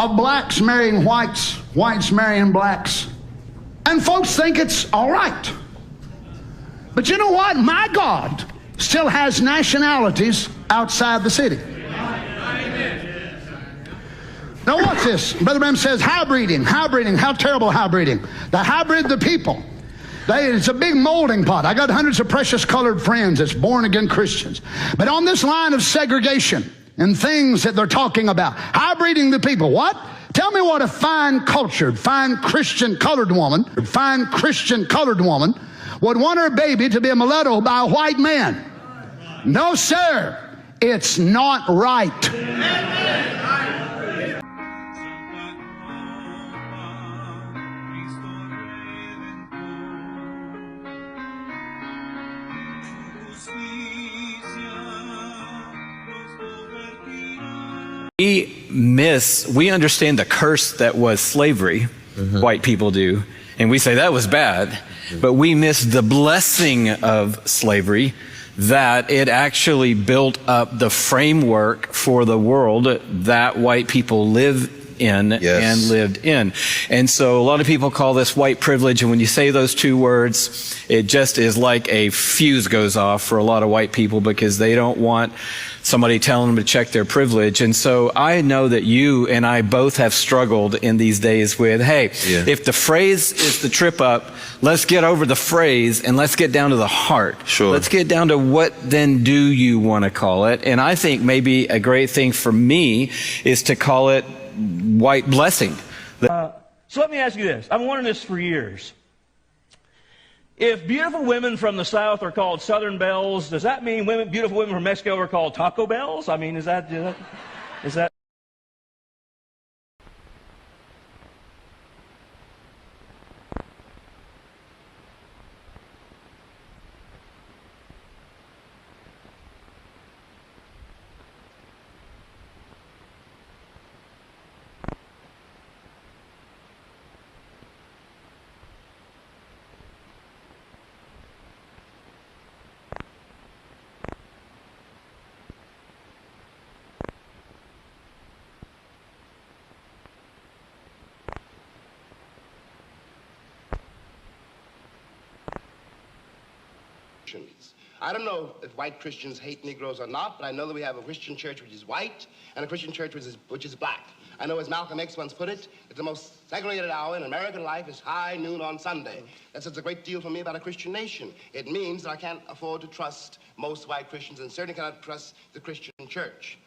of blacks marrying whites, whites marrying blacks. And folks think it's all right. But you know what? My God still has nationalities outside the city. Now watch this. Brother Branham says hybriding, how terrible hybriding. They hybrid the people. It's a big molding pot. I got hundreds of precious colored friends that's born again Christians. But on this line of segregation and things that they're talking about, hybriding the people, what? Tell me what a fine cultured, fine Christian colored woman would want her baby to be a mulatto by a white man. No, sir. It's not right. We understand the curse that was slavery, white people do, and we say that was bad, but we miss the blessing of slavery, that it actually built up the framework for the world that white people live in and lived in. And so a lot of people call this white privilege, and when you say those two words, it just is like a fuse goes off for a lot of white people because they don't want somebody telling them to check their privilege. And so I know that you and I both have struggled in these days with, hey, if the phrase is the trip up, let's get over the phrase and let's get down to the heart. Sure. Let's get down to what then do you want to call it. And I think maybe a great thing for me is to call it white blessing. So let me ask you this. I've been wondering this for years. If beautiful women from the South are called Southern Belles, does that mean beautiful women from Mexico are called Taco Bells? I mean, is that? I don't know if white Christians hate Negroes or not, but I know that we have a Christian church which is white and a Christian church which is black. I know, as Malcolm X once put it, that the most segregated hour in American life is high noon on Sunday. That says a great deal for me about a Christian nation. It means that I can't afford to trust most white Christians and certainly cannot trust the Christian church.